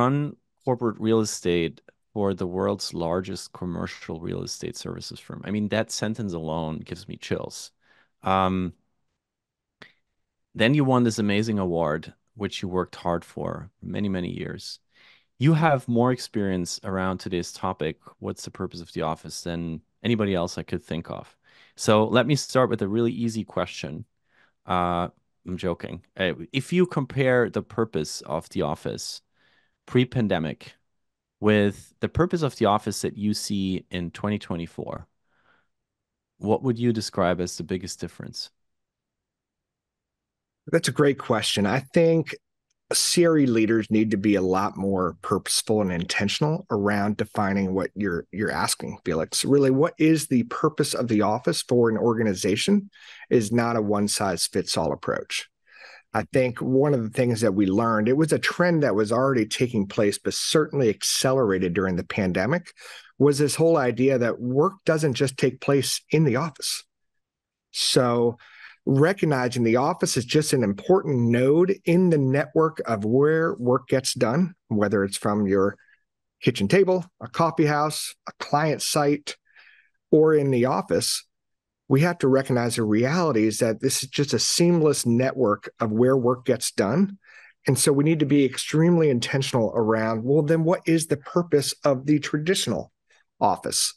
run corporate real estate for the world's largest commercial real estate services firm. I mean, that sentence alone gives me chills. Um, then you won this amazing award, which you worked hard for many, many years. You have more experience around today's topic, what's the purpose of the office, than anybody else I could think of. So let me start with a really easy question. Uh, I'm joking. If you compare the purpose of the office pre-pandemic with the purpose of the office that you see in 2024, what would you describe as the biggest difference? That's a great question. I think CRE leaders need to be a lot more purposeful and intentional around defining what you're asking, Felix. Really, what is the purpose of the office for an organization is not a one size fits all approach. I think one of the things that we learned, it was a trend that was already taking place, but certainly accelerated during the pandemic, was this whole idea that work doesn't just take place in the office. So recognizing the office is just an important node in the network of where work gets done, whether it's from your kitchen table, a coffee house, a client site, or in the office. We have to recognize the reality is that this is just a seamless network of where work gets done. And so we need to be extremely intentional around, well, then what is the purpose of the traditional office?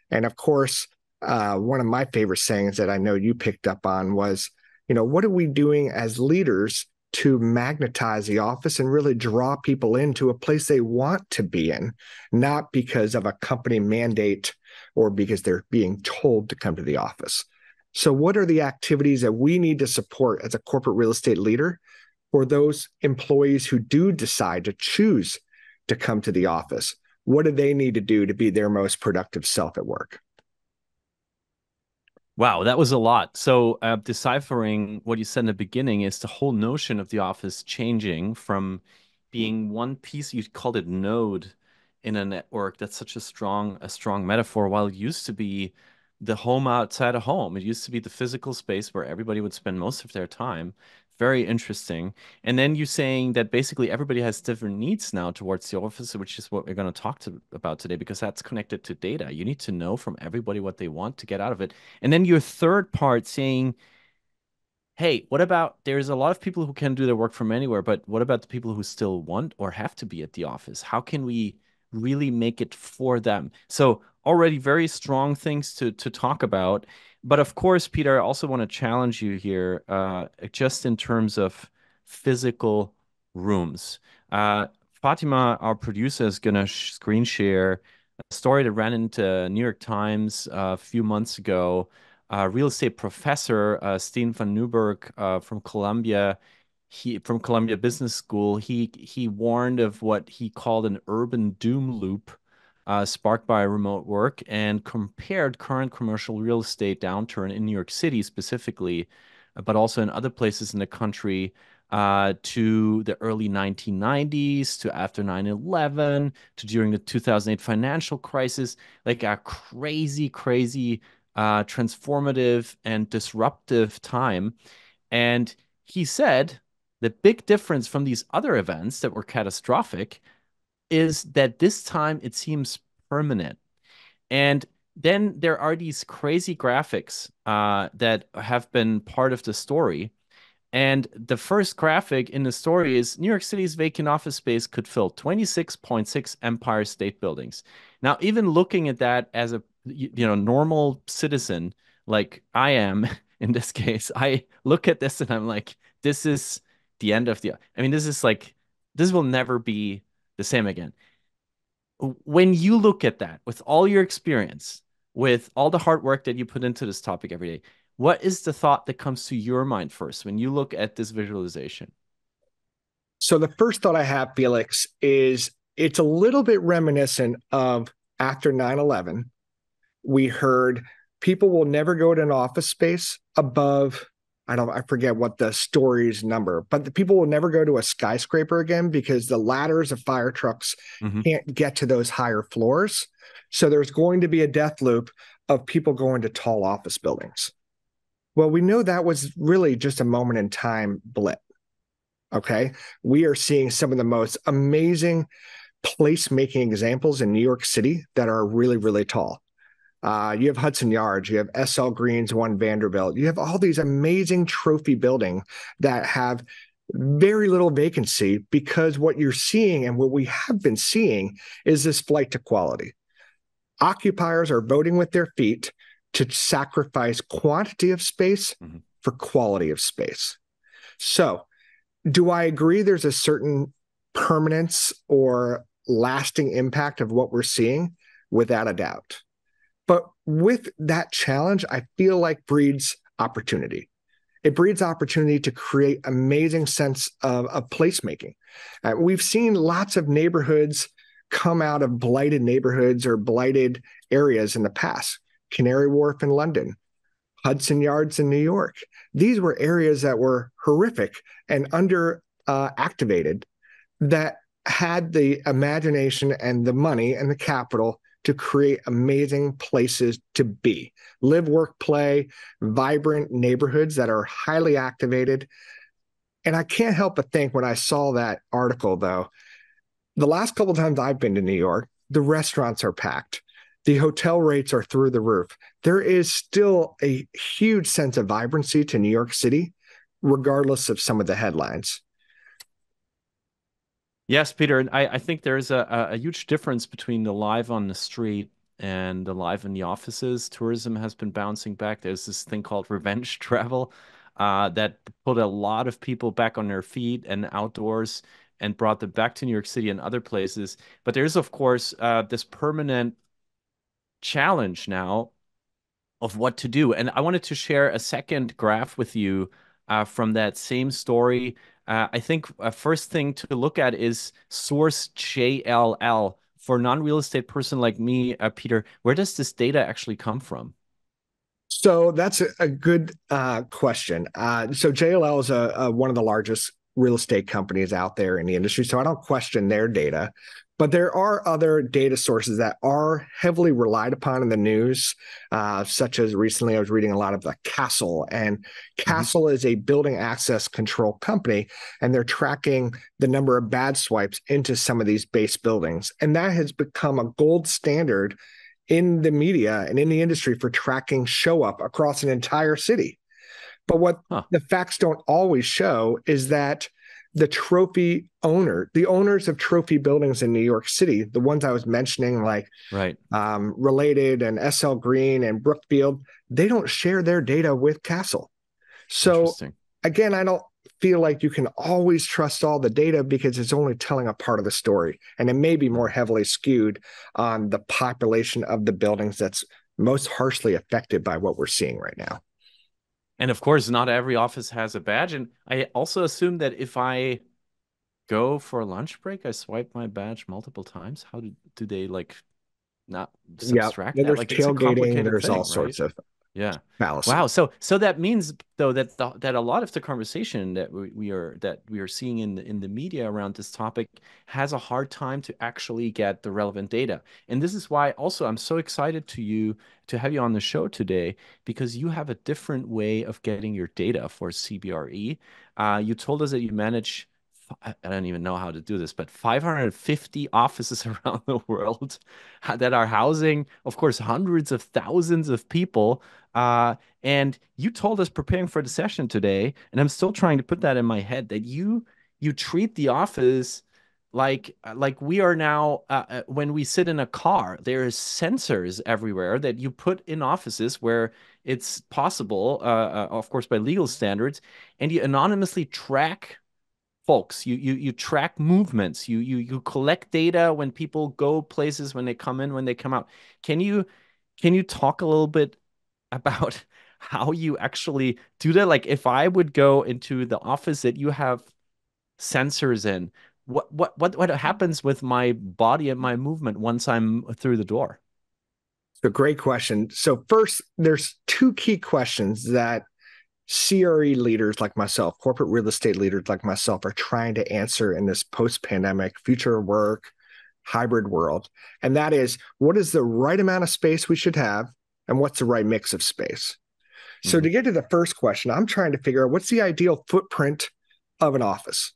And of course, one of my favorite sayings that I know you picked up on was, what are we doing as leaders to magnetize the office and really draw people into a place they want to be in, not because of a company mandate or because they're being told to come to the office. So what are the activities that we need to support as a corporate real estate leader for those employees who do decide to choose to come to the office? What do they need to do to be their most productive self at work? Wow, that was a lot. So, deciphering what you said in the beginning is the whole notion of the office changing from being one piece, you called it node in a network. That's such a strong metaphor. While it used to be the home outside of home, it used to be the physical space where everybody would spend most of their time. Very interesting. And then you saying that basically everybody has different needs now towards the office, which is what we're going to talk about today, because that's connected to data. You need to know from everybody what they want to get out of it. And then your third part saying, hey, what about there's a lot of people who can do their work from anywhere, but what about the people who still want or have to be at the office? How can we really make it for them? So already very strong things to talk about. But of course, Peter, I also want to challenge you here, just in terms of physical rooms. Uh, Fatima, our producer, is gonna screen share a story that ran into New York Times a few months ago. Real estate professor Steven Van Newberg from Columbia Business School, he warned of what he called an urban doom loop sparked by remote work, and compared current commercial real estate downturn in New York City specifically, but also in other places in the country, to the early 1990s, to after 9/11, to during the 2008 financial crisis, like a crazy, crazy transformative and disruptive time. And he said the big difference from these other events that were catastrophic is that this time it seems permanent. And then there are these crazy graphics that have been part of the story. And the first graphic in the story is New York City's vacant office space could fill 26.6 Empire State Buildings. Now, even looking at that as a normal citizen like I am in this case, I look at this and I'm like, this is the end of the. I mean, this is like this will never be the same again. When you look at that with all your experience, with all the hard work that you put into this topic every day, what is the thought that comes to your mind first when you look at this visualization? So the first thought I have, Felix, is it's a little bit reminiscent of after 9/11. We heard people will never go to an office space above, I forget what the story's number, but the people will never go to a skyscraper again because the ladders of fire trucks Hmm. can't get to those higher floors. So there's going to be a death loop of people going to tall office buildings. Well, we know that was really just a moment in time blip. Okay. We are seeing some of the most amazing placemaking examples in New York City that are really, really tall. You have Hudson Yards, you have SL Green's One Vanderbilt, you have all these amazing trophy buildings that have very little vacancy because what you're seeing and what we have been seeing is this flight to quality. Occupiers are voting with their feet to sacrifice quantity of space for quality of space. So, do I agree there's a certain permanence or lasting impact of what we're seeing? Without a doubt. But with that challenge, I feel like breeds opportunity. It breeds opportunity to create amazing sense of placemaking. We've seen lots of neighborhoods come out of blighted neighborhoods or blighted areas in the past. Canary Wharf in London, Hudson Yards in New York. These were areas that were horrific and under activated that had the imagination and the money and the capital to create amazing places to be, live, work, play, vibrant neighborhoods that are highly activated. And I can't help but think when I saw that article, though, the last couple of times I've been to New York, the restaurants are packed. The hotel rates are through the roof. There is still a huge sense of vibrancy to New York City, regardless of some of the headlines. Yes, Peter, and I think there's a huge difference between the live on the street and the live in the offices. Tourism has been bouncing back. There's this thing called revenge travel that put a lot of people back on their feet and outdoors and brought them back to New York City and other places. But there's, of course, this permanent challenge now of what to do. And I wanted to share a second graph with you from that same story. I think a first thing to look at is source JLL. For a non-real estate person like me, Peter, where does this data actually come from? So that's a good question. So JLL is one of the largest real estate companies out there in the industry. So I don't question their data, but there are other data sources that are heavily relied upon in the news, such as recently I was reading a lot of the Castle, and Mhm. Castle is a building access control company, and they're tracking the number of bad swipes into some of these base buildings. And that has become a gold standard in the media and in the industry for tracking show up across an entire city. But what Huh. the facts don't always show is that the owners of trophy buildings in New York City, the ones I was mentioning, like Right. Related and SL Green and Brookfield, they don't share their data with Castle. So Interesting. again, I don't feel like you can always trust all the data because it's only telling a part of the story. And it may be more Mhm. heavily skewed on the population of the buildings that's most harshly affected by what we're seeing right now. And of course, not every office has a badge. And I also assume that if I go for a lunch break, I swipe my badge multiple times. How do they like not Yeah. subtract Yeah, that? there's Like it's a tailgating, complicated there's all thing, right? sorts of Yeah. Wow. fallacies. So that means though that that a lot of the conversation that we are seeing in the media around this topic has a hard time to actually get the relevant data. And this is why also I'm so excited to have you on the show today because you have a different way of getting your data for CBRE. You told us that you manage I don't even know how to do this, but 550 offices around the world that are housing, of course, hundreds of thousands of people. And you told us preparing for the session today, and I'm still trying to put that in my head that you treat the office like we are now when we sit in a car, there's sensors everywhere that you put in offices where it's possible, of course, by legal standards, and you anonymously track folks. You track movements. You collect data when people go places, when they come in, when they come out. Can you can you talk a little bit about how you actually do that? Like if I would go into the office that you have sensors in, what happens with my body and my movement once I'm through the door? So great question. So first, there's two key questions that CRE leaders like myself, corporate real estate leaders like myself, are trying to answer in this post-pandemic future of work, hybrid world. And that is, what is the right amount of space we should have? And what's the right mix of space? So Hmm. to get to the first question, I'm trying to figure out what's the ideal footprint of an office.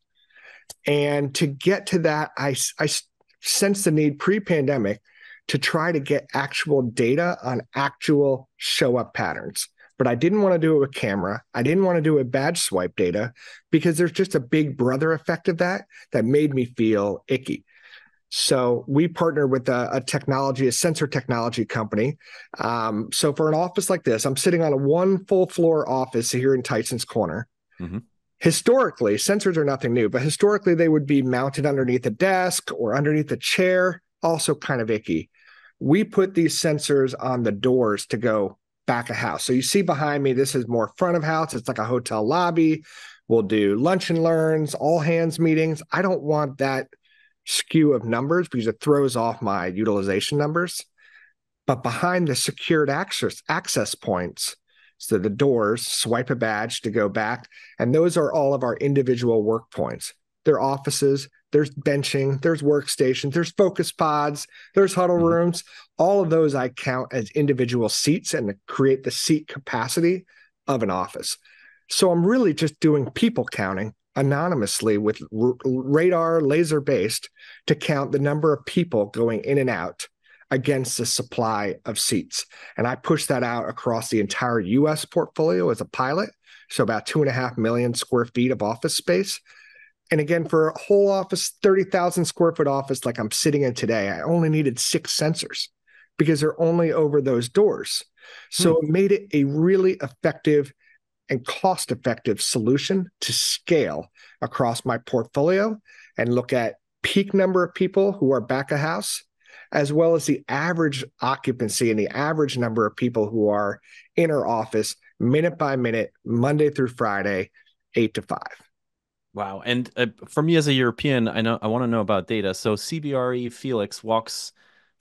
And to get to that, I sensed the need pre-pandemic to try to get actual data on actual show up patterns. But I didn't want to do it with camera. I didn't want to do it with badge swipe data because there's just a big brother effect of that made me feel icky. So we partnered with a sensor technology company. So for an office like this, I'm sitting on a one full floor office here in Tyson's Corner. Mm-hmm. Historically, sensors are nothing new, but historically they would be mounted underneath a desk or underneath a chair, also kind of icky. We put these sensors on the doors to go back of house. So you see behind me, this is more front of house. It's like a hotel lobby. We'll do lunch and learns, all hands meetings. I don't want that skew of numbers because it throws off my utilization numbers. But behind the secured access points, so the doors, swipe a badge to go back, and those are all of our individual work points. They're offices, there's benching, there's workstations, there's focus pods, there's huddle Mm-hmm. rooms. All of those I count as individual seats and to create the seat capacity of an office. So I'm really just doing people counting anonymously with radar laser based to count the number of people going in and out against the supply of seats. And I push that out across the entire US portfolio as a pilot. So about 2.5 million square feet of office space. And again, for a whole office, 30,000 square foot office like I'm sitting in today, I only needed 6 sensors because they're only over those doors. So it made it a really effective and cost-effective solution to scale across my portfolio and look at peak number of people who are back of house, as well as the average occupancy and the average number of people who are in our office minute by minute, Monday through Friday, 8 to 5. Wow. And for me as a European, I want to know about data. So CBRE Felix walks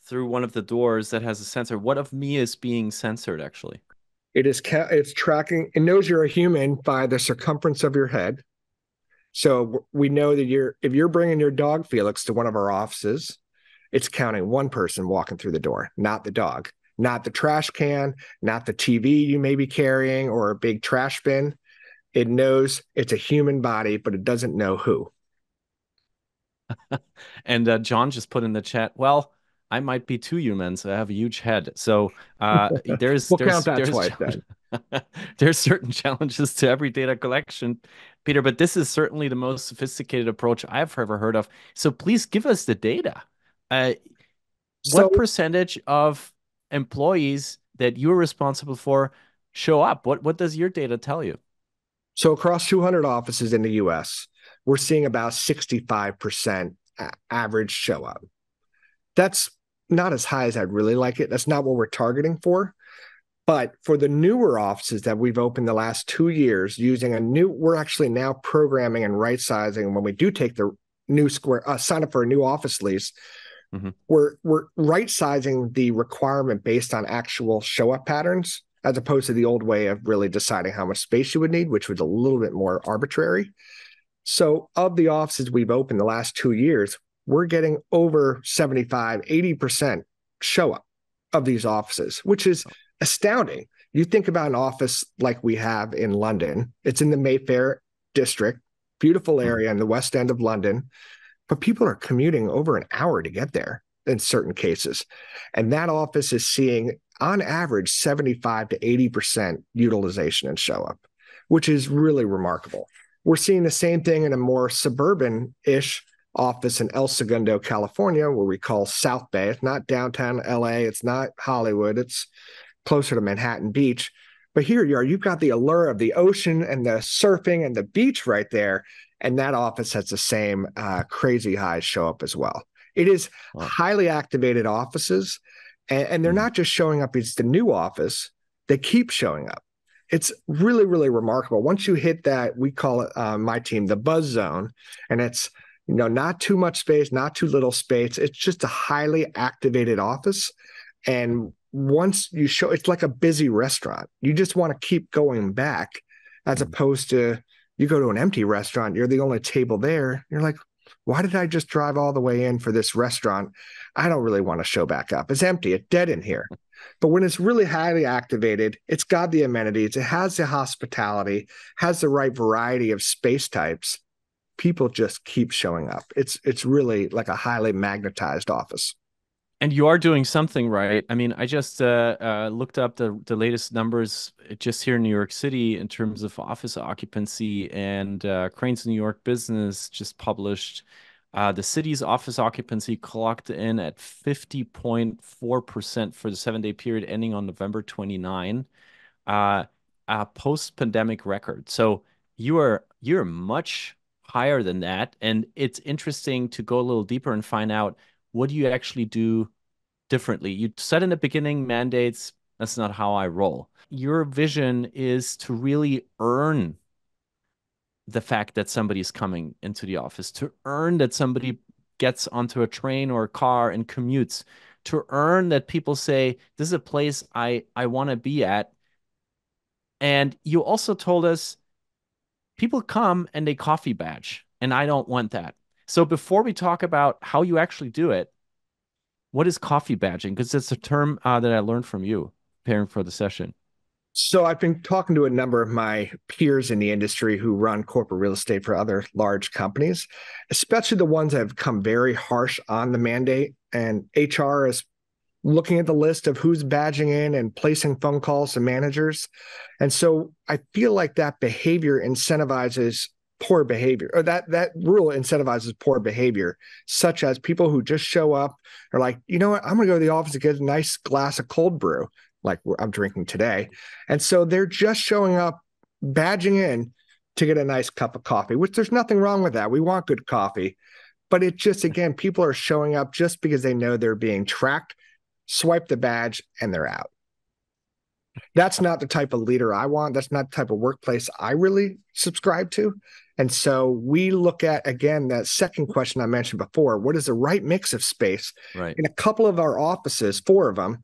through one of the doors that has a sensor. What of me is being censored actually? It's tracking. It knows you're a human by the circumference of your head. So we know that if you're bringing your dog Felix to one of our offices, it's counting one person walking through the door, not the dog, not the trash can, not the TV you may be carrying or a big trash bin. It knows it's a human body, but it doesn't know who. And John just put in the chat, well, I might be too human, so I have a huge head. So We'll count that there's twice then. there's certain challenges to every data collection, Peter, but this is certainly the most sophisticated approach I've ever heard of. So please give us the data. Uh, what So, percentage of employees that you're responsible for show up? What does your data tell you? so across 200 offices in the US, we're seeing about 65% average show up. That's not as high as I'd really like it. That's not what we're targeting for. But for the newer offices that we've opened the last 2 years, we're actually now programming and right sizing when we do take the new sign up for a new office lease. Mm-hmm. We're right sizing the requirement based on actual show up patterns, as opposed to the old way of really deciding how much space you would need, which was a little bit more arbitrary. So of the offices we've opened the last 2 years, we're getting over 75, 80% show up of these offices, which is astounding. You think about an office like we have in London, it's in the Mayfair district, beautiful area in the West End of London, but people are commuting over an hour to get there in certain cases. And that office is seeing on average 75 to 80% utilization and show up, which is really remarkable. We're seeing the same thing in a more suburban-ish office in El Segundo, California, where we call South Bay. It's not downtown LA. It's not Hollywood. It's closer to Manhattan Beach. But here you are. You've got the allure of the ocean and the surfing and the beach right there. And that office has the same crazy highs show up as well. It is highly activated offices. And they're not just showing up. It's the new office. They keep showing up. It's really, really remarkable. Once you hit that, we call it, my team, the buzz zone. And it's, not too much space, not too little space. It's just a highly activated office. And once you show, it's like a busy restaurant. You just want to keep going back, as opposed to you go to an empty restaurant, you're the only table there. You're like, why did I just drive all the way in for this restaurant? I don't really want to show back up. It's empty. It's dead in here. But when it's really highly activated, it's got the amenities. It has the hospitality, has the right variety of space types. people just keep showing up. It's really like a highly magnetized office. And you are doing something right. I mean, I just looked up the latest numbers just here in New York City in terms of office occupancy, and Crane's New York Business just published the city's office occupancy clocked in at 50.4% for the 7-day period ending on November 29, uh, a post-pandemic record. So you're much higher than that, and it's interesting to go a little deeper and find out what do you actually do differently. You said in the beginning, mandates, that's not how I roll. Your vision is to really earn the fact that somebody's coming into the office, to earn that somebody gets onto a train or a car and commutes, to earn that people say, this is a place I want to be at. And you also told us people come and they coffee badge, and I don't want that. So before we talk about how you actually do it, what is coffee badging? Because it's a term that I learned from you preparing for the session. So I've been talking to a number of my peers in the industry who run corporate real estate for other large companies, especially the ones that have come very harsh on the mandate. And HR is looking at the list of who's badging in and placing phone calls to managers. And so I feel like that behavior incentivizes poor behavior, or that rule incentivizes poor behavior, such as people who just show up are like, you know what, I'm going to go to the office to get a nice glass of cold brew, like I'm drinking today. And so they're just showing up, badging in to get a nice cup of coffee, which there's nothing wrong with that. We want good coffee. But it just, again, people are showing up just because they know they're being tracked, swipe the badge, and they're out. That's not the type of leader I want. That's not the type of workplace I really subscribe to. And so we look at, again, that second question I mentioned before, what is the right mix of space? Right. In a couple of our offices, 4 of them,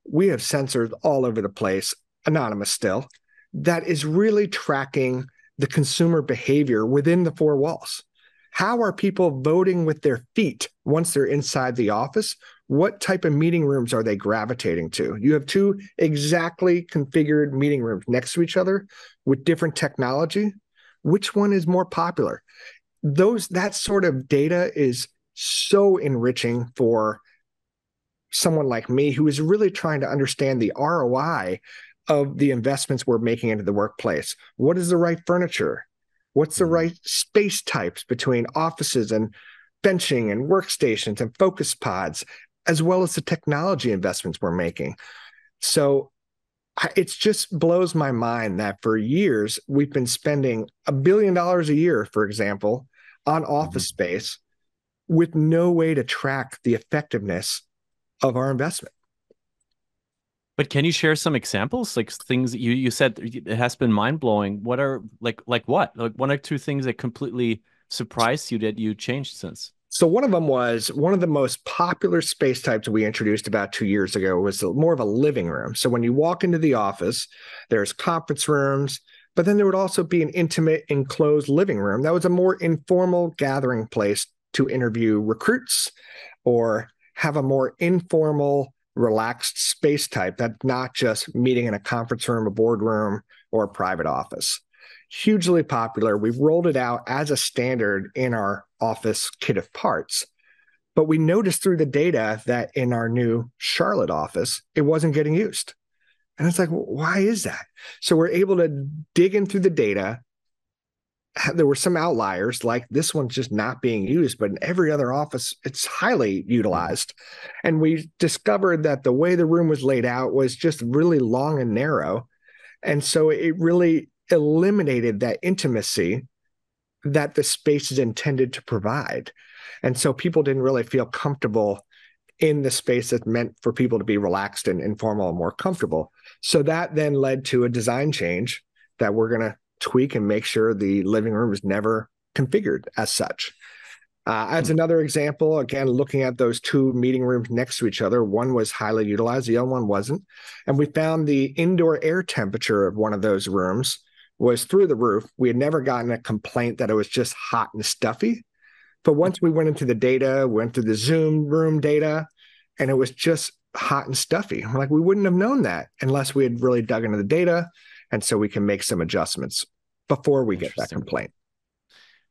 we have sensors all over the place, anonymous still, that is really tracking the consumer behavior within the 4 walls. How are people voting with their feet once they're inside the office? What type of meeting rooms are they gravitating to? You have 2 exactly configured meeting rooms next to each other with different technology. Which one is more popular? That sort of data is so enriching for someone like me who is really trying to understand the ROI of the investments we're making into the workplace. What is the right furniture? What's the right space types between offices and benching and workstations and focus pods, as well as the technology investments we're making? So it just blows my mind that for years we've been spending $1 billion a year, for example, on office space with no way to track the effectiveness of our investment. But can you share some examples, like things that you said it has been mind blowing? What are like what? Like 1 or 2 things that completely surprised you that you changed since? So one of them was one of the most popular space types we introduced about 2 years ago was more of a living room. So when you walk into the office, there's conference rooms, but then there would also be an intimate enclosed living room. That was a more informal gathering place to interview recruits or have a more informal, relaxed space type that's not just meeting in a conference room, a boardroom, or a private office. Hugely popular. We've rolled it out as a standard in our office kit of parts. But we noticed through the data that in our new Charlotte office, it wasn't getting used. And it's like, well, why is that? So we're able to dig in through the data. There were some outliers, like this one's just not being used, but in every other office, it's highly utilized. And we discovered that the way the room was laid out was just really long and narrow. And so it really eliminated that intimacy that the space is intended to provide. And so people didn't really feel comfortable in the space that's meant for people to be relaxed and informal and more comfortable. So that then led to a design change that we're going to tweak and make sure the living room is never configured as such. As another example, again, looking at those 2 meeting rooms next to each other, one was highly utilized, the other one wasn't. And we found the indoor air temperature of one of those rooms was through the roof. We had never gotten a complaint that it was just hot and stuffy. But once we went into the data, went to the Zoom room data, and it was just hot and stuffy. We're like, we wouldn't have known that unless we had really dug into the data. And so we can make some adjustments before we get that complaint.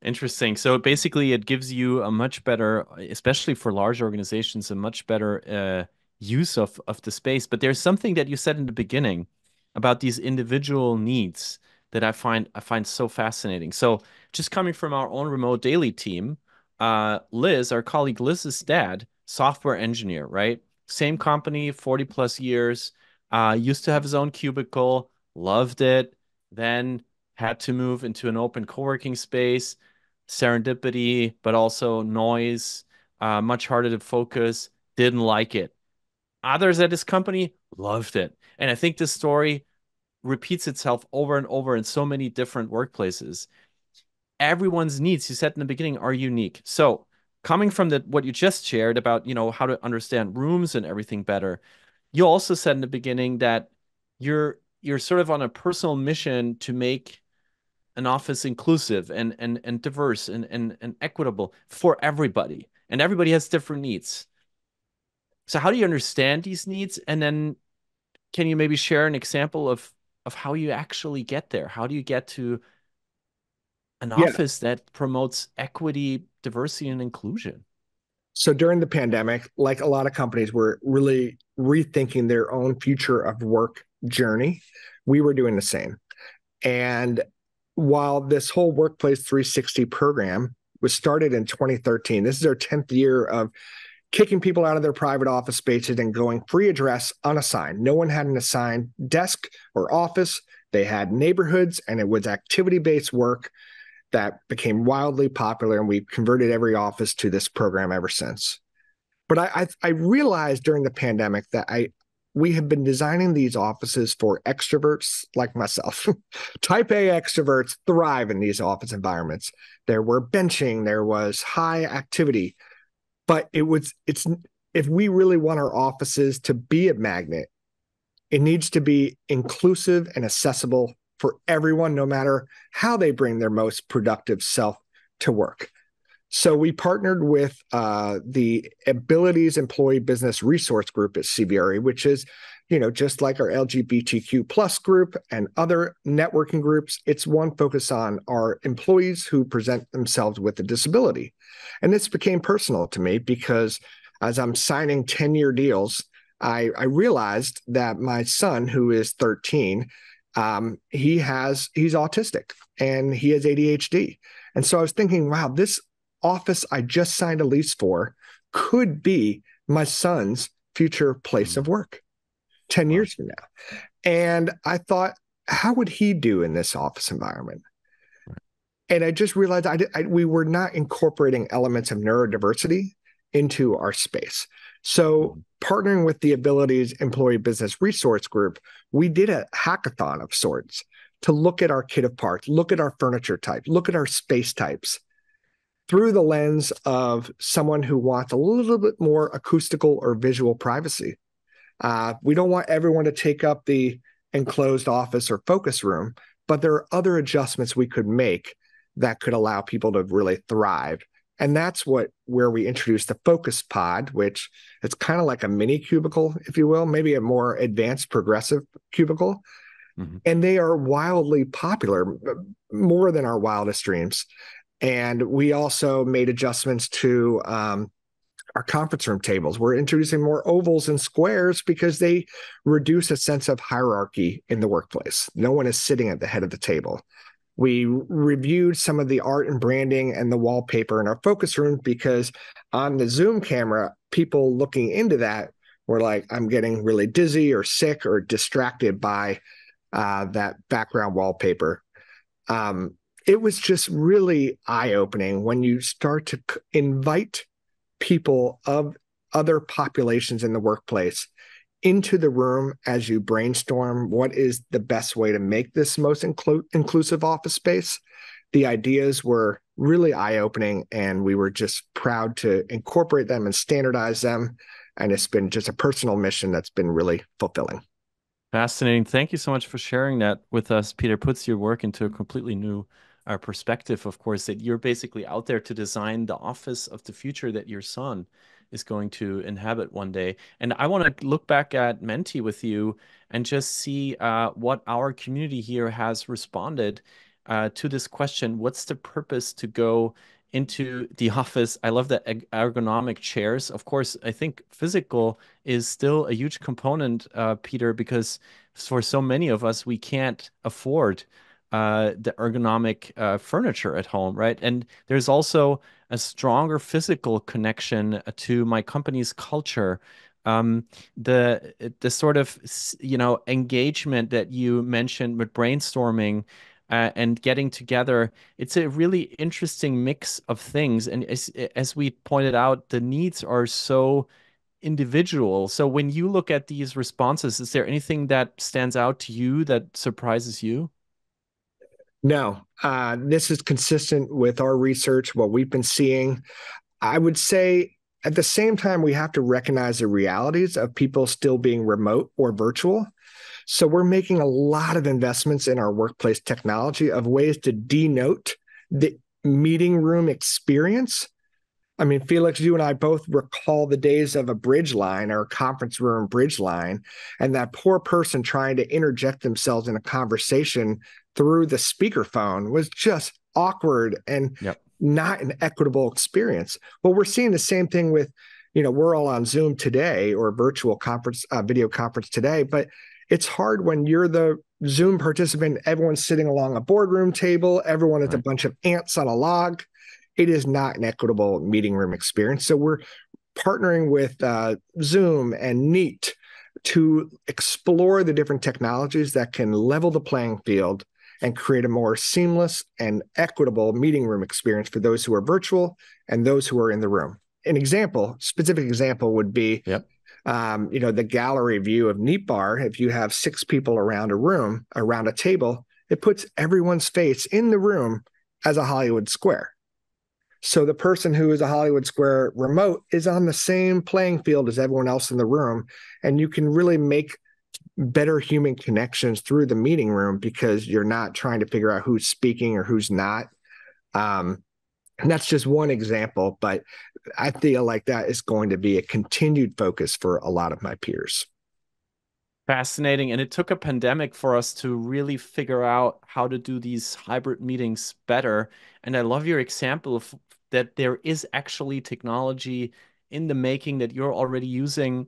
Interesting. So basically, it gives you a much better, especially for large organizations, a much better use of the space. But there's something that you said in the beginning about these individual needs that I find so fascinating. So just coming from our own remote daily team, Liz, our colleague Liz's dad, software engineer, right? Same company, 40 plus years, used to have his own cubicle, loved it, then had to move into an open co-working space, serendipity, but also noise, much harder to focus, didn't like it. Others at his company loved it. And I think this story repeats itself over and over in so many different workplaces. Everyone's needs, you said in the beginning, are unique. So coming from what you just shared about, how to understand rooms and everything better, you also said in the beginning that you're sort of on a personal mission to make an office inclusive and diverse and equitable for everybody. And everybody has different needs. So how do you understand these needs? And then can you maybe share an example of how you actually get there? How do you get to an Yeah. office that promotes equity, diversity, and inclusion? So during the pandemic, like a lot of companies were really rethinking their own future of work journey, we were doing the same. And while this whole Workplace 360 program was started in 2013, this is our 10th year of kicking people out of their private office spaces and going free address unassigned. No one had an assigned desk or office. They had neighborhoods, and it was activity based work that became wildly popular. And we've converted every office to this program ever since. But I realized during the pandemic that we have been designing these offices for extroverts like myself. Type A extroverts thrive in these office environments. There were benching, there was high activity, but it's if we really want our offices to be a magnet, it needs to be inclusive and accessible for everyone, no matter how they bring their most productive self to work. So we partnered with the Abilities Employee Business Resource Group at CBRE, which is, just like our LGBTQ plus group and other networking groups, it's one focus on our employees who present themselves with a disability. And this became personal to me because as I'm signing 10-year deals, I realized that my son, who is 13, he's autistic and he has ADHD. And so I was thinking, wow, this office I just signed a lease for could be my son's future place Mm, of work 10 wow. years from now. And I thought, how would he do in this office environment? And I just realized we were not incorporating elements of neurodiversity into our space. So, Mhm. partnering with the Abilities Employee Business Resource Group, we did a hackathon of sorts to look at our kit of parts, look at our furniture type, look at our space types through the lens of someone who wants a little bit more acoustical or visual privacy. We don't want everyone to take up the enclosed office or focus room, but there are other adjustments we could make that could allow people to really thrive. And that's where we introduced the focus pod, which it's kind of like a mini cubicle, if you will, maybe a more advanced progressive cubicle. Mhm. And they are wildly popular, more than our wildest dreams. And we also made adjustments to our conference room tables. We're introducing more ovals and squares because they reduce a sense of hierarchy in the workplace. No one is sitting at the head of the table. We reviewed some of the art and branding and the wallpaper in our focus room because on the Zoom camera, people looking into that were like, I'm getting really dizzy or sick or distracted by that background wallpaper. Um, it was just really eye opening when you start to invite people of other populations in the workplace into the room as you brainstorm what is the best way to make this most inclusive office space. The ideas were really eye opening, and we were just proud to incorporate them and standardize them. And it's been just a personal mission that's been really fulfilling. Fascinating. Thank you so much for sharing that with us, Peter. Puts your work into a completely new perspective, of course, that you're basically out there to design the office of the future that your son is going to inhabit one day. And I want to look back at Menti with you and just see what our community here has responded to this question, what's the purpose to go into the office? I love the ergonomic chairs. Of course, I think physical is still a huge component, Peter, because for so many of us, we can't afford the ergonomic furniture at home, right? And there's also a stronger physical connection to my company's culture. Um, the sort of engagement that you mentioned with brainstorming and getting together, it's a really interesting mix of things. And as we pointed out, the needs are so individual. So when you look at these responses, is there anything that stands out to you that surprises you? No, this is consistent with our research, what we've been seeing. I would say at the same time, we have to recognize the realities of people still being remote or virtual. So we're making a lot of investments in our workplace technology of ways to denote the meeting room experience. I mean, Felix, you and I both recall the days of a bridge line or a conference room bridge line, and that poor person trying to interject themselves in a conversation through the speakerphone was just awkward and Yep. not an equitable experience. Well, we're seeing the same thing with, we're all on Zoom today or virtual conference, video conference today, but it's hard when you're the Zoom participant, everyone's sitting along a boardroom table, everyone is a Right. bunch of ants on a log. It is not an equitable meeting room experience. So we're partnering with Zoom and Neat to explore the different technologies that can level the playing field and create a more seamless and equitable meeting room experience for those who are virtual and those who are in the room. An example, specific example would be, Yep. the gallery view of Neat Bar. If you have 6 people around a room, around a table, it puts everyone's face in the room as a Hollywood square. So the person who is a Hollywood Square remote is on the same playing field as everyone else in the room. And you can really make better human connections through the meeting room because you're not trying to figure out who's speaking or who's not. And that's just one example, but I feel like that is going to be a continued focus for a lot of my peers. Fascinating. And it took a pandemic for us to really figure out how to do these hybrid meetings better. And I love your example of that there is actually technology in the making that you're already using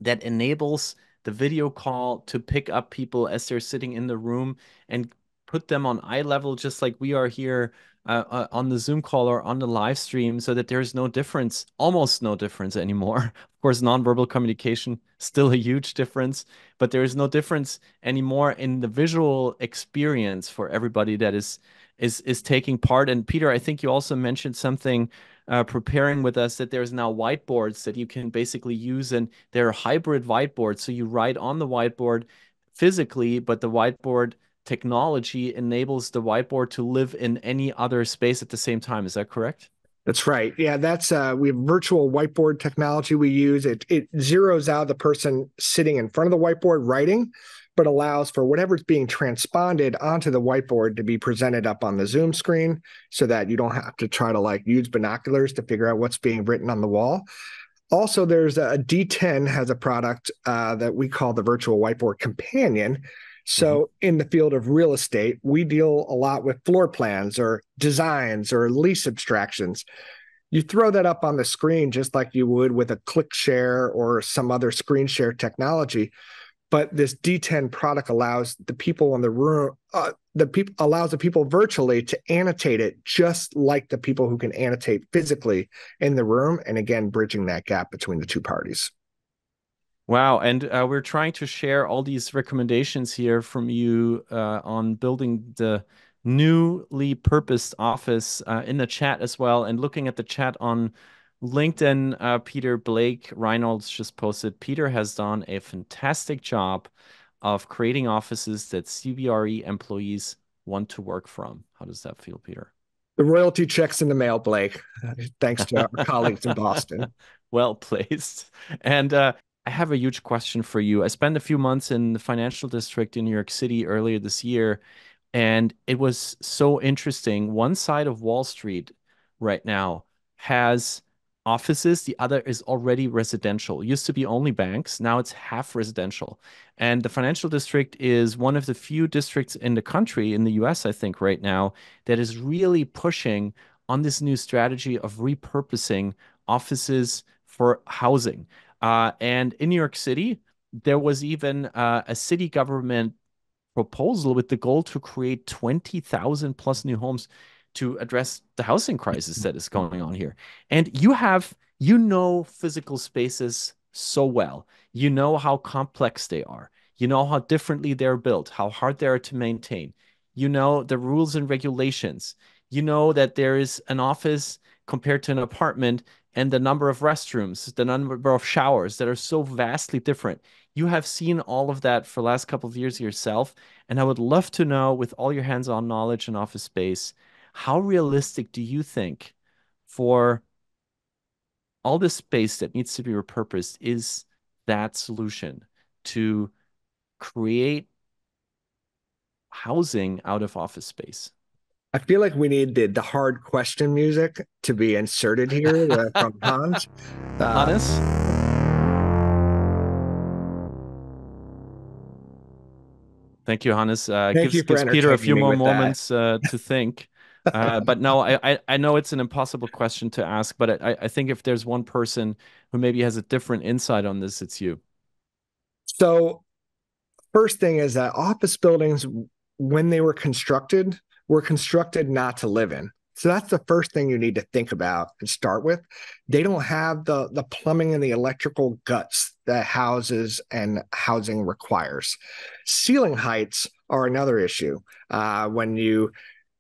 that enables the video call to pick up people as they're sitting in the room and put them on eye level, just like we are here on the Zoom call or on the live stream, so that there's no difference, almost no difference anymore. Of course, nonverbal communication still a huge difference, but there is no difference anymore in the visual experience for everybody that is taking part. And Peter, I think you also mentioned something preparing with us that there's now whiteboards that you can basically use, and they're hybrid whiteboards. So you write on the whiteboard physically, but the whiteboard technology enables the whiteboard to live in any other space at the same time. Is that correct? That's right. Yeah, that's we have virtual whiteboard technology we use. It zeroes out the person sitting in front of the whiteboard writing, but allows for whatever's being transponded onto the whiteboard to be presented up on the Zoom screen so that you don't have to try to like use binoculars to figure out what's being written on the wall. Also, there's a D10 has a product that we call the Virtual Whiteboard Companion. Mhm. So in the field of real estate, we deal a lot with floor plans or designs or lease abstractions. You throw that up on the screen just like you would with a click share or some other screen share technology. But this D10 product allows the people in the room, the people allows the people virtually to annotate it just like the people who can annotate physically in the room. And again, bridging that gap between the two parties. Wow, and we're trying to share all these recommendations here from you on building the newly purposed office in the chat as well. And looking at the chat on LinkedIn, Peter Blake Reynolds just posted, Peter has done a fantastic job of creating offices that CBRE employees want to work from. How does that feel, Peter? The royalty checks in the mail, Blake, thanks to our colleagues in Boston. Well placed. And I have a huge question for you. I spent a few months in the financial district in New York City earlier this year, and it was so interesting. One side of Wall Street right now has offices, the other is already residential. It used to be only banks, now it's half residential. And the financial district is one of the few districts in the country, in the US, I think, right now, that is really pushing on this new strategy of repurposing offices for housing. And in New York City, there was even a city government proposal with the goal to create 20,000 plus new homes to address the housing crisis that is going on here. And you know, physical spaces so well. You know how complex they are. You know how differently they're built, how hard they are to maintain. You know the rules and regulations. You know that there is an office compared to an apartment and the number of restrooms, the number of showers that are so vastly different. You have seen all of that for the last couple of years yourself, and I would love to know, with all your hands-on knowledge in office space, how realistic do you think for all this space that needs to be repurposed is that solution to create housing out of office space? I feel like we need the hard question music to be inserted here from Hans. Uh, Hannes? Thank you, Hannes. Thank you Gives for gives Peter a entertaining few me more with that. moments to think. But no, I know it's an impossible question to ask, but I think if there's one person who maybe has a different insight on this, it's you. So first thing is that office buildings, when they were constructed not to live in. So that's the first thing you need to think about and start with. They don't have the plumbing and the electrical guts that houses and housing requires. Ceiling heights are another issue. When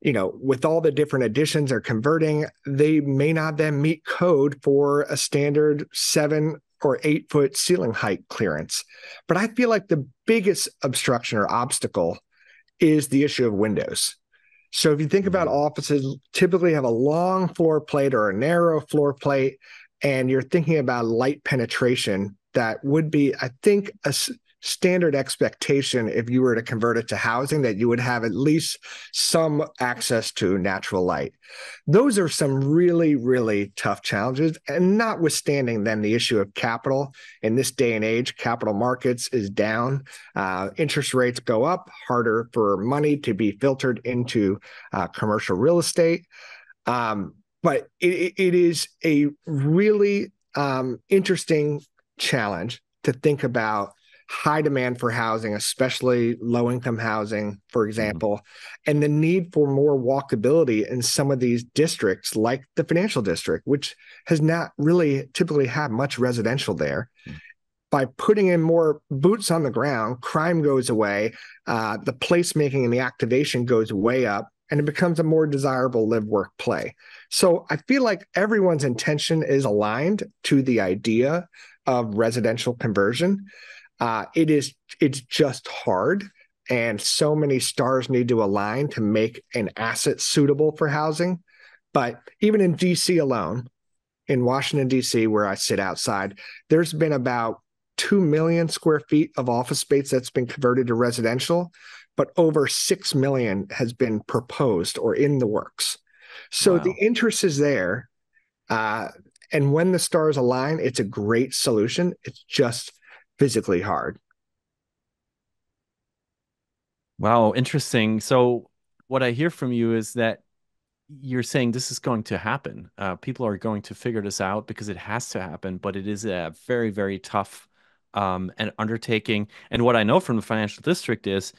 with all the different additions or converting, they may not then meet code for a standard 7 or 8 foot ceiling height clearance. But I feel like the biggest obstruction or obstacle is the issue of windows. So if you think about Mm. offices, typically have a long floor plate or a narrow floor plate, and you're thinking about light penetration, that would be, I think, standard expectation if you were to convert it to housing, that you would have at least some access to natural light. Those are some really, really tough challenges. And notwithstanding then the issue of capital, in this day and age, capital markets is down. Interest rates go up, harder for money to be filtered into commercial real estate. But it is a really interesting challenge to think about high demand for housing, especially low income housing, for Mhm. example, and the need for more walkability in some of these districts, like the financial district, which has not really typically had much residential there. Mhm. By putting in more boots on the ground, crime goes away, the placemaking and the activation goes way up, and it becomes a more desirable live, work, play. So I feel like everyone's intention is aligned to the idea of residential conversion. It's just hard, and so many stars need to align to make an asset suitable for housing. But even in DC alone, in Washington, D.C., where I sit outside, there's been about 2 million square feet of office space that's been converted to residential, but over 6 million has been proposed or in the works. So the Wow. interest is there. Uh, and when the stars align, it's a great solution. It's just physically hard. Wow, interesting. So what I hear from you is that you're saying this is going to happen. People are going to figure this out because it has to happen, but it is a very, very tough and undertaking. And what I know from the financial district is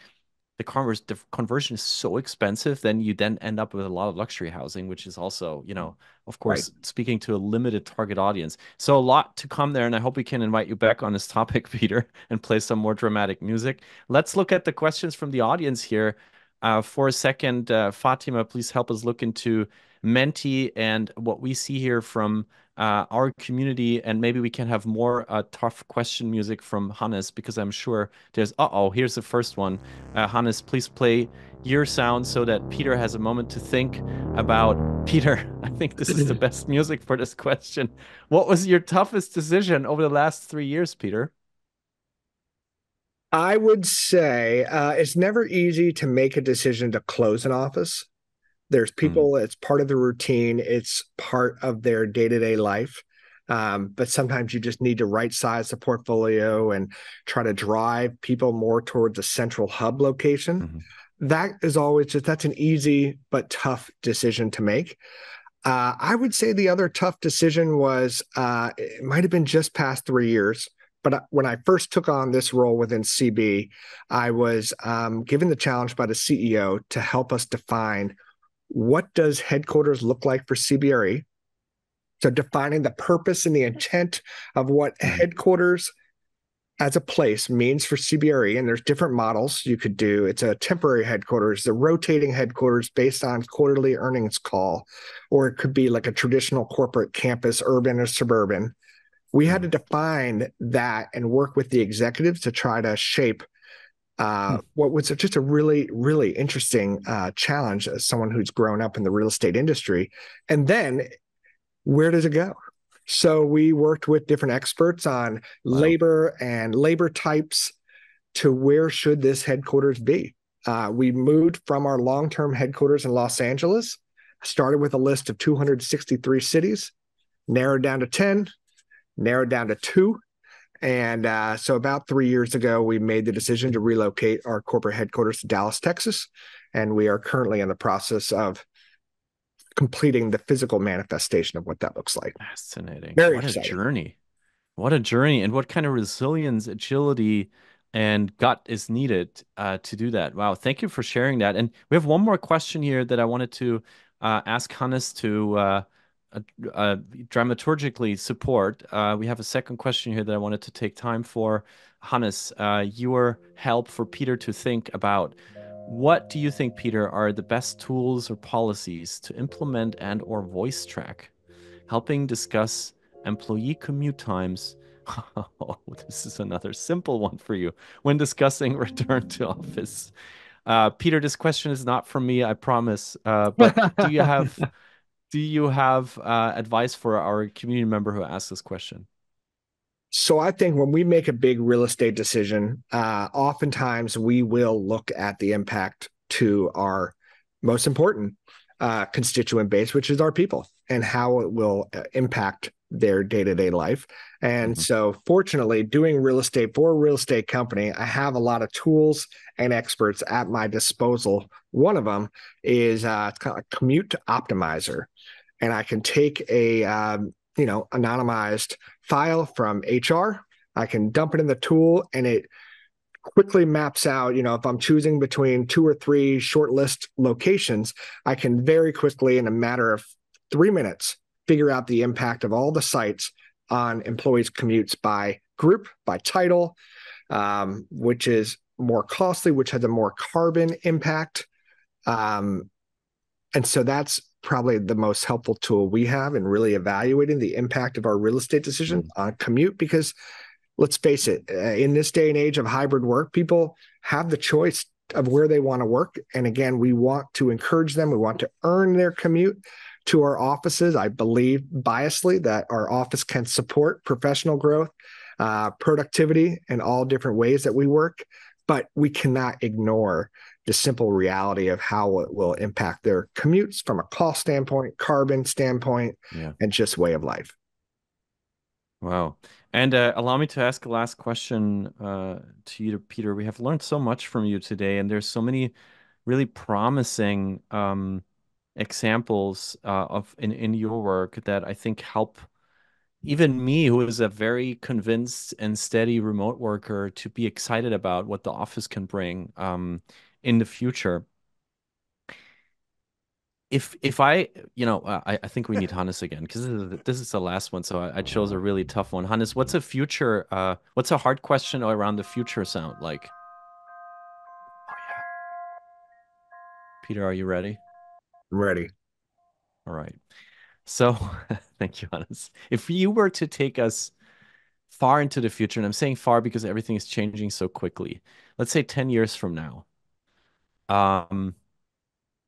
the conversion is so expensive, then you then end up with a lot of luxury housing, which is also, of Right. course, speaking to a limited target audience. So a lot to come there, and I hope we can invite you back on this topic, Peter, and play some more dramatic music. Let's look at the questions from the audience here. For a second, Fatima, please help us look into Menti and what we see here from our community, and maybe we can have more tough question music from Hannes, because I'm sure there's, uh-oh, here's the first one. Hannes, please play your sound so that Peter has a moment to think about. Peter, I think this is the best music for this question. What was your toughest decision over the last 3 years, Peter? I would say it's never easy to make a decision to close an office. There's Hmm. people, it's part of the routine, it's part of their day to day life. But sometimes you just need to right size the portfolio and try to drive people more towards a central hub location. Hmm. That is always just that's an easy but tough decision to make. I would say the other tough decision was it might have been just past 3 years. But when I first took on this role within CB, I was given the challenge by the CEO to help us define what does headquarters look like for CBRE. So defining the purpose and the intent of what Hmm. headquarters as a place means for CBRE, and there's different models you could do. It's a temporary headquarters, the rotating headquarters based on quarterly earnings call, or it could be like a traditional corporate campus, urban or suburban. We had to Hmm. define that and work with the executives to try to shape what was just a really, really interesting challenge as someone who's grown up in the real estate industry. And then where does it go? So we worked with different experts on Wow. labor and labor types to where should this headquarters be. We moved from our long-term headquarters in Los Angeles, started with a list of 263 cities, narrowed down to 10, narrowed down to two. And so about 3 years ago, we made the decision to relocate our corporate headquarters to Dallas, Texas. And we are currently in the process of completing the physical manifestation of what that looks like. Fascinating. Very What a exciting. journey. What a journey, and what kind of resilience, agility, and gut is needed to do that. Wow, thank you for sharing that. And we have one more question here that I wanted to ask Hannes to uh, dramaturgically support. We have a second question here that I wanted to take time for. Hannes, your help for Peter to think about. What do you think, Peter, are the best tools or policies to implement and or voice track, helping discuss employee commute times? Oh, this is another simple one for you when discussing return to office. Peter, this question is not from me, I promise. But do you have advice for our community member who asked this question? So I think when we make a big real estate decision, oftentimes we will look at the impact to our most important constituent base, which is our people, and how it will impact their day-to-day life. And Hmm. so fortunately, doing real estate for a real estate company, I have a lot of tools and experts at my disposal. One of them is it's kind of like commute optimizer, and I can take a anonymized file from HR. I can dump it in the tool, and it quickly maps out, if I'm choosing between two or three short list locations, I can very quickly, in a matter of 3 minutes, figure out the impact of all the sites on employees' commutes by group, by title, which is more costly, which has a more carbon impact. Um, and so that's probably the most helpful tool we have in really evaluating the impact of our real estate decision Mm. on commute. Because let's face it, in this day and age of hybrid work, people have the choice of where they want to work. And again, we want to encourage them. We want to earn their commute to our offices. I believe biasly that our office can support professional growth, productivity in all different ways that we work, but we cannot ignore the simple reality of how it will impact their commutes from a cost standpoint, carbon standpoint, Yeah. and just way of life. Wow. And allow me to ask a last question to you, Peter. We have learned so much from you today, and there's so many really promising examples of in your work that I think help even me, who is a very convinced and steady remote worker, to be excited about what the office can bring in the future. If I, I think we need Hannes again because this is the last one. So I chose a really tough one. Hannes, what's a hard question around the future sound like? Oh yeah. Peter, are you ready? I'm ready. All right. So thank you, Hannes. If you were to take us far into the future, and I'm saying far because everything is changing so quickly, let's say 10 years from now, um,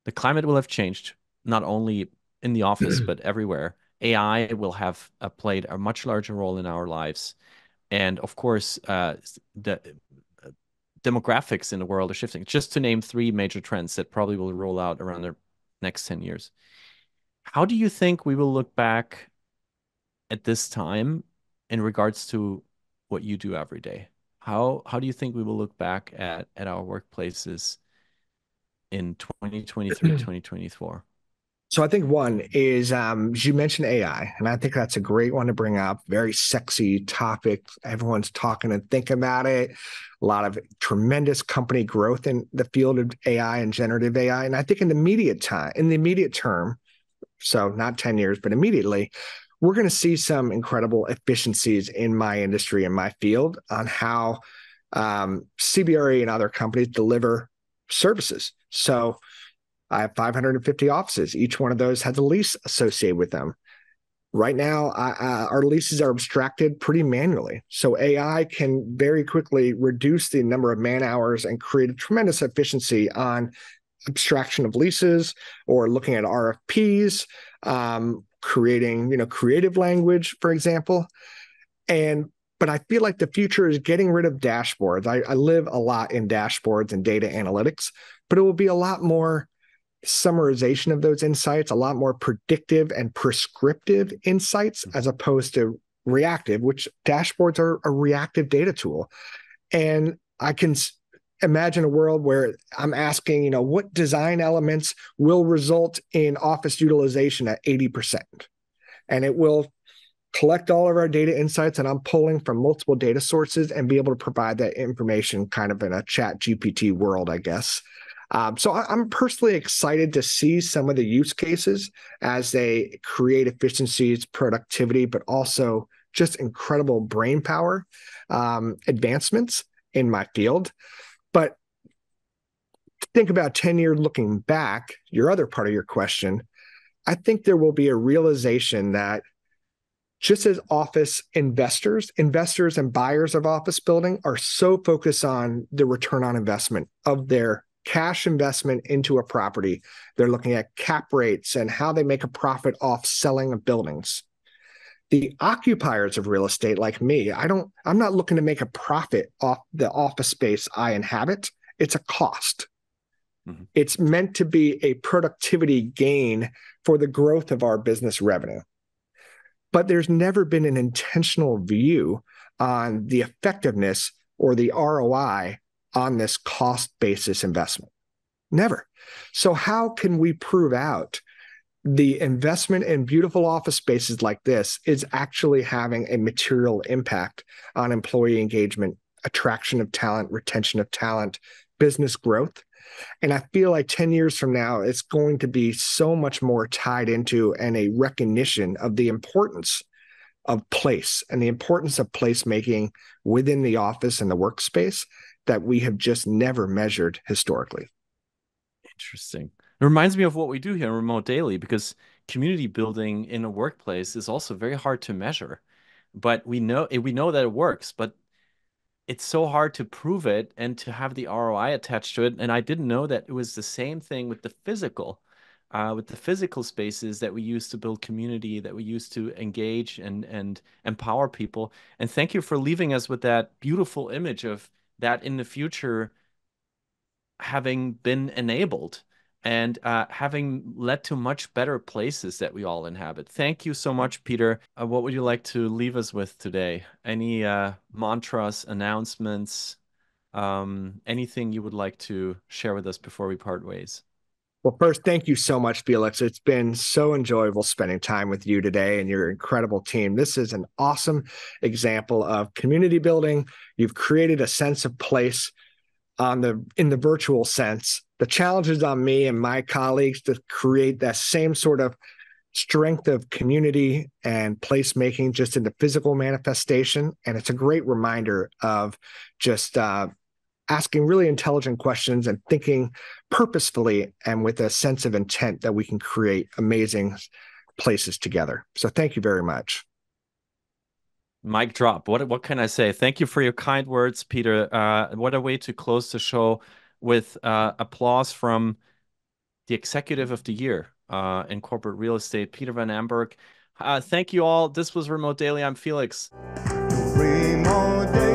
the climate will have changed, not only in the office, but everywhere. AI will have played a much larger role in our lives. And of course, the demographics in the world are shifting. Just to name three major trends that probably will roll out around the next 10 years. How do you think we will look back at this time in regards to what you do every day? How do you think we will look back at our workplaces in 2023, 2024? So I think one is you mentioned AI, and I think that's a great one to bring up. Very sexy topic. Everyone's talking and thinking about it. A lot of tremendous company growth in the field of AI and generative AI. And I think in the immediate term, so not 10 years, but immediately, we're going to see some incredible efficiencies in my industry and my field on how CBRE and other companies deliver services. So I have 550 offices. Each one of those has a lease associated with them. Right now, our leases are abstracted pretty manually. So AI can very quickly reduce the number of man hours and create a tremendous efficiency on abstraction of leases or looking at RFPs, creating creative language, for example. But I feel like the future is getting rid of dashboards. I live a lot in dashboards and data analytics, but it will be a lot more summarization of those insights, a lot more predictive and prescriptive insights as opposed to reactive, which dashboards are a reactive data tool. And I can imagine a world where I'm asking, what design elements will result in office utilization at 80%? And it will collect all of our data insights, and I'm pulling from multiple data sources and be able to provide that information kind of in a chat GPT world, I guess. So I'm personally excited to see some of the use cases as they create efficiencies, productivity, but also just incredible brain power advancements in my field. But think about 10 years looking back, your other part of your question, I think there will be a realization that just as office investors and buyers of office building are so focused on the return on investment of their cash investment into a property. They're looking at cap rates and how they make a profit off selling of buildings. The occupiers of real estate like me, I'm not looking to make a profit off the office space I inhabit. It's a cost. Mm-hmm. It's meant to be a productivity gain for the growth of our business revenue. But there's never been an intentional view on the effectiveness or the ROI on this cost basis investment. Never. So how can we prove out the investment in beautiful office spaces like this is actually having a material impact on employee engagement, attraction of talent, retention of talent, business growth? And I feel like 10 years from now, it's going to be so much more tied into and a recognition of the importance of place and the importance of placemaking within the office and the workspace that we have just never measured historically. Interesting. It reminds me of what we do here in Remote Daily, because community building in a workplace is also very hard to measure. But we know that it works, but it's so hard to prove it and to have the ROI attached to it. And I didn't know that it was the same thing with with the physical spaces that we use to build community, that we use to engage and empower people. And thank you for leaving us with that beautiful image of that in the future having been enabled and having led to much better places that we all inhabit. Thank you so much, Peter. What would you like to leave us with today? Any mantras, announcements, anything you would like to share with us before we part ways? Well, first, thank you so much, Felix. It's been so enjoyable spending time with you today and your incredible team. This is an awesome example of community building. You've created a sense of place in the virtual sense. The challenge is on me and my colleagues to create that same sort of strength of community and placemaking just in the physical manifestation. And it's a great reminder of just asking really intelligent questions and thinking purposefully and with a sense of intent that we can create amazing places together. So thank you very much. Mic drop. What can I say? Thank you for your kind words, Peter. What a way to close the show with applause from the Executive of the Year in corporate real estate, Peter Van Emburgh. Thank you all. This was Remote Daily. I'm Felix. Remote Daily.